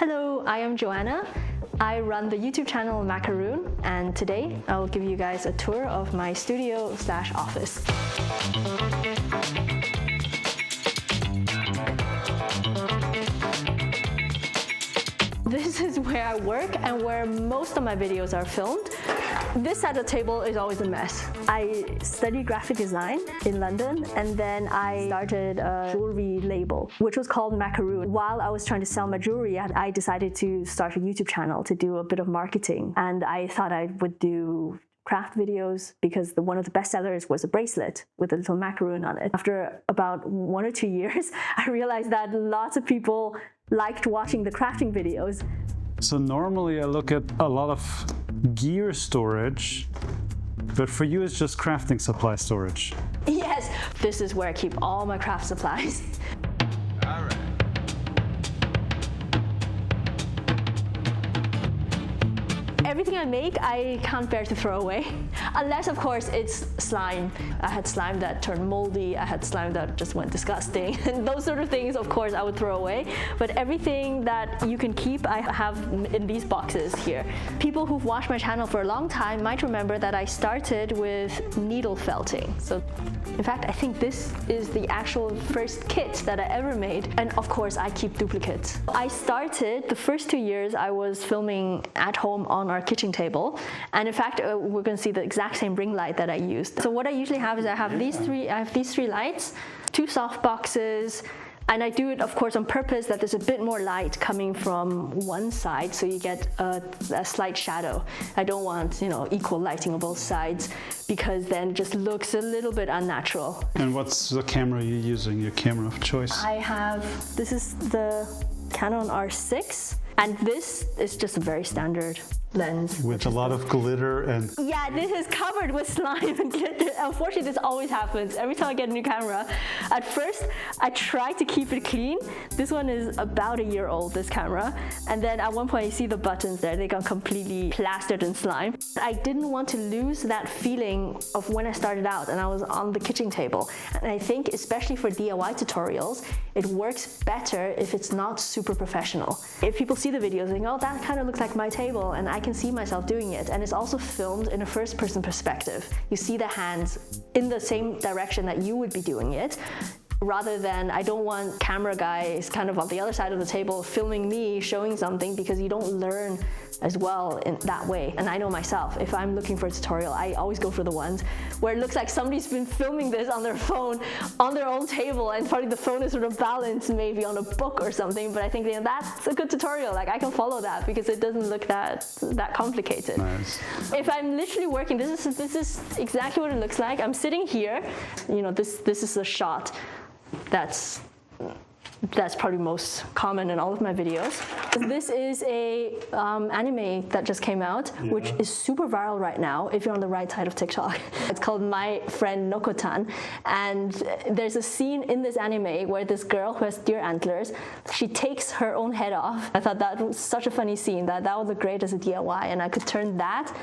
Hello, I am Joanna. I run the YouTube channel Maqaroon, and today I will give you guys a tour of my studio/office. This is where I work and where most of my videos are filmed. This side of the table is always a mess. I studied graphic design in London, and then I started a jewelry label, which was called Maqaroon. While I was trying to sell my jewelry, I decided to start a YouTube channel to do a bit of marketing. And I thought I would do craft videos because one of the best sellers was a bracelet with a little macaroon on it. After about 1 or 2 years, I realized that lots of people liked watching the crafting videos. So normally I look at a lot of gear storage, but for you it's just crafting supply storage. Yes, this is where I keep all my craft supplies. All right. Everything I make, I can't bear to throw away. Unless, of course, it's slime. I had slime that turned moldy. I had slime that just went disgusting. And those sort of things, of course, I would throw away. But everything that you can keep, I have in these boxes here. People who've watched my channel for a long time might remember that I started with needle felting. So, in fact, I think this is the actual first kit that I ever made. And of course, I keep duplicates. I started, the first 2 years, I was filming at home on our kitchen table, and in fact we're going to see the exact same ring light that I used. So what I usually have is I have these three lights, 2 soft boxes, and I do it of course on purpose that there's a bit more light coming from one side, so you get a slight shadow. I don't want equal lighting on both sides, because then it just looks a little bit unnatural. And what's the camera you're using, your camera of choice? This is the Canon R6, and this is just a very standard lens. With a lot of glitter and... Yeah, this is covered with slime and glitter. Unfortunately, this always happens. Every time I get a new camera, at first, I try to keep it clean. This one is about a year old, this camera. And then at one point, you see the buttons there. They got completely plastered in slime. I didn't want to lose that feeling of when I started out and I was on the kitchen table. And I think, especially for DIY tutorials, it works better if it's not super professional. If people see the videos, they think, oh, that kind of looks like my table, and I can see myself doing it. And it's also filmed in a first-person perspective. You see the hands in the same direction that you would be doing it, rather than, I don't want camera guys kind of on the other side of the table filming me showing something, because you don't learn as well in that way. And I know myself, if I'm looking for a tutorial, I always go for the ones where it looks like somebody's been filming this on their phone, on their own table, and probably the phone is sort of balanced maybe on a book or something, but I think that's a good tutorial. Like, I can follow that because it doesn't look that complicated. Nice. If I'm literally working, this is exactly what it looks like. I'm sitting here, this is a shot that's probably most common in all of my videos. This is a anime that just came out, which is super viral right now if you're on the right side of TikTok. It's called My Friend Nokotan, and there's a scene in this anime where this girl who has deer antlers, she takes her own head off. I thought that was such a funny scene, that would look great as a DIY, and I could turn that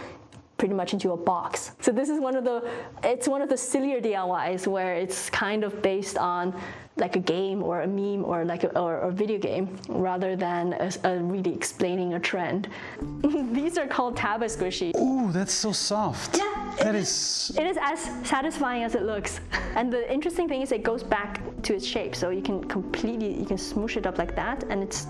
pretty much into a box. So this is one of the sillier DIYs where it's kind of based on like a game or a meme or or a video game, rather than a really explaining a trend. These are called Taba squishies. Ooh, that's so soft. Yeah, It is as satisfying as it looks. And the interesting thing is it goes back to its shape, so you can smoosh it up like that, and it's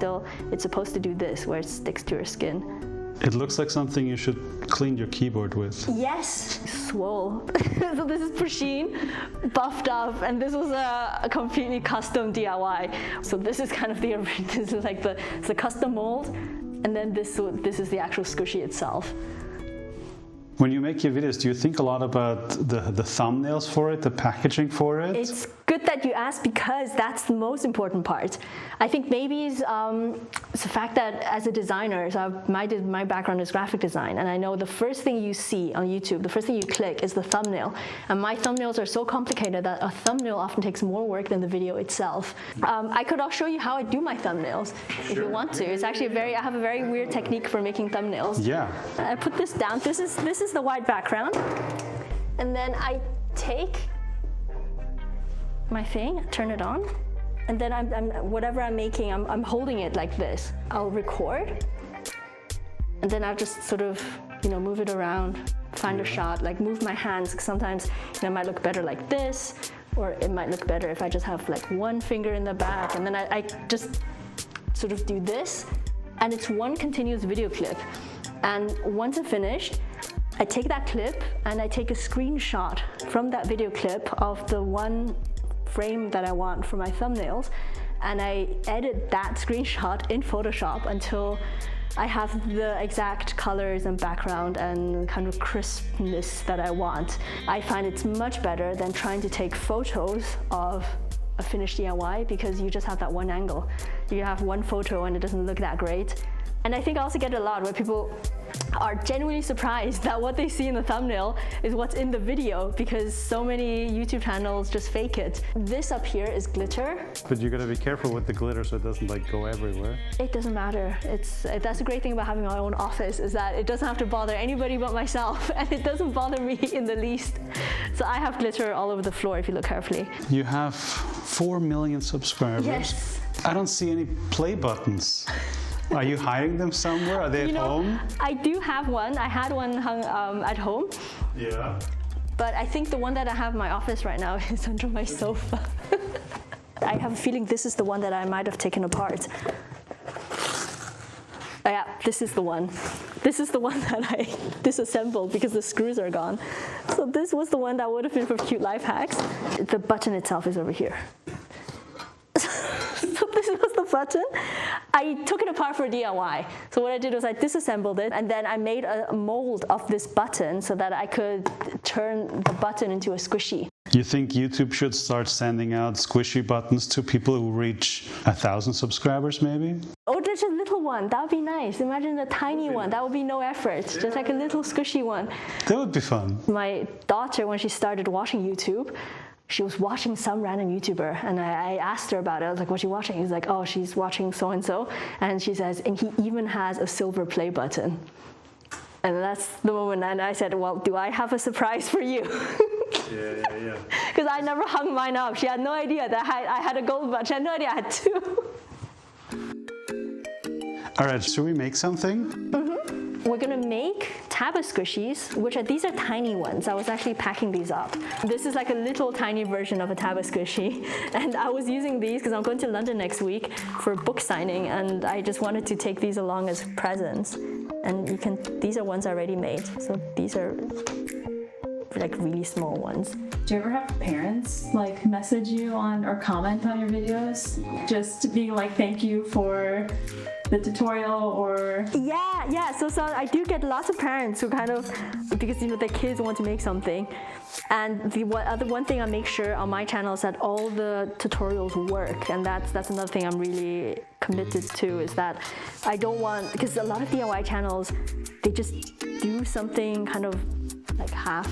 supposed to do this where it sticks to your skin. It looks like something you should clean your keyboard with. Yes, swole. So this is Pusheen, buffed up, and this was a completely custom DIY. So this is kind of this is like the custom mold, and then this is the actual squishy itself. When you make your videos, do you think a lot about the thumbnails for it, the packaging for it? It's good that you asked, because that's the most important part. I think maybe it's the fact that as a designer, so my background is graphic design, and I know the first thing you see on YouTube, the first thing you click is the thumbnail. And my thumbnails are so complicated that a thumbnail often takes more work than the video itself. I could show you how I do my thumbnails if you want to. It's actually I have a very weird technique for making thumbnails. Yeah. I put this down. This is the white background, and then I take my thing, turn it on, and then whatever I'm making, I'm holding it like this. I'll record, and then I'll just sort of, move it around, find a shot, like move my hands. Sometimes it might look better like this, or it might look better if I just have like one finger in the back, and then I just sort of do this, and it's one continuous video clip. And once I'm finished, I take that clip and I take a screenshot from that video clip of the one frame that I want for my thumbnails, and I edit that screenshot in Photoshop until I have the exact colors and background and kind of crispness that I want. I find it's much better than trying to take photos of a finished DIY, because you just have that one angle. You have one photo and it doesn't look that great. And I think I also get a lot where people are genuinely surprised that what they see in the thumbnail is what's in the video, because so many YouTube channels just fake it. This up here is glitter. But you gotta be careful with the glitter so it doesn't like go everywhere. It doesn't matter. That's the great thing about having my own office, is that it doesn't have to bother anybody but myself, and it doesn't bother me in the least. So I have glitter all over the floor if you look carefully. You have 4 million subscribers. Yes. I don't see any play buttons. Are you hiding them somewhere? Are they at home? I do have one. I had one hung at home. Yeah. But I think the one that I have in my office right now is under my sofa. I have a feeling this is the one that I might have taken apart. Yeah, this is the one. This is the one that I disassembled because the screws are gone. So this was the one that would have been for cute life hacks. The button itself is over here. So this was the button. I took it apart for DIY. So what I did was I disassembled it, and then I made a mold of this button so that I could turn the button into a squishy. You think YouTube should start sending out squishy buttons to people who reach 1,000 subscribers maybe? Oh, there's a little one. That would be nice. Imagine a tiny one. That would be no effort. Just like a little squishy one. That would be fun. My daughter, when she started watching YouTube, she was watching some random YouTuber, and I asked her about it. I was like, "What's she watching?" He's like, "Oh, she's watching so-and-so." And she says, and he even has a silver play button. And that's the moment, and I said, "Well, do I have a surprise for you?" Yeah. Because I never hung mine up. She had no idea that I had a gold button. She had no idea I had two. All right, should we make something? We're gonna make Taba squishies, these are tiny ones. I was actually packing these up. This is like a little tiny version of a Taba squishy. And I was using these because I'm going to London next week for a book signing, and I just wanted to take these along as presents. And these are ones already made. So these are like really small ones. Do you ever have parents like message you on or comment on your videos? Just being like, thank you for the tutorial, or? Yeah. So I do get lots of parents who kind of, because their kids want to make something. And the one thing I make sure on my channel is that all the tutorials work, and that's another thing I'm really committed to, is that I don't want, because a lot of DIY channels, they just do something kind of like half,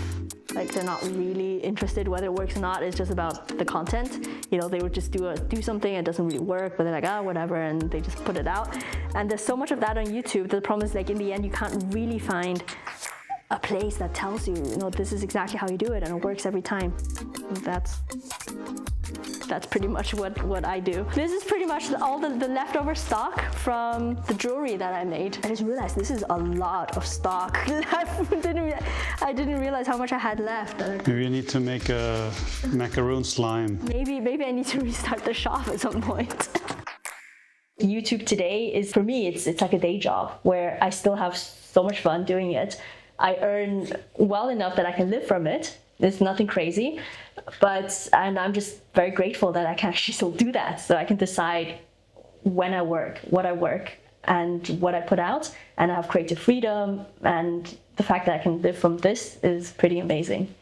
like they're not really interested whether it works or not. It's just about the content. They would just do something, it doesn't really work, but they're like, whatever, and they just put it out. And there's so much of that on YouTube. The problem is, like, in the end, you can't really find a place that tells you, this is exactly how you do it, and it works every time. That's pretty much what I do. This is pretty much all the leftover stock from the jewelry that I made. I just realized this is a lot of stock left. I didn't realize how much I had left. Maybe you need to make a Maqaroon slime. Maybe I need to restart the shop at some point. YouTube today is, for me, it's like a day job where I still have so much fun doing it. I earn well enough that I can live from it. It's nothing crazy, and I'm just very grateful that I can actually still do that. So I can decide when I work, what I work, and what I put out, and I have creative freedom, and the fact that I can live from this is pretty amazing.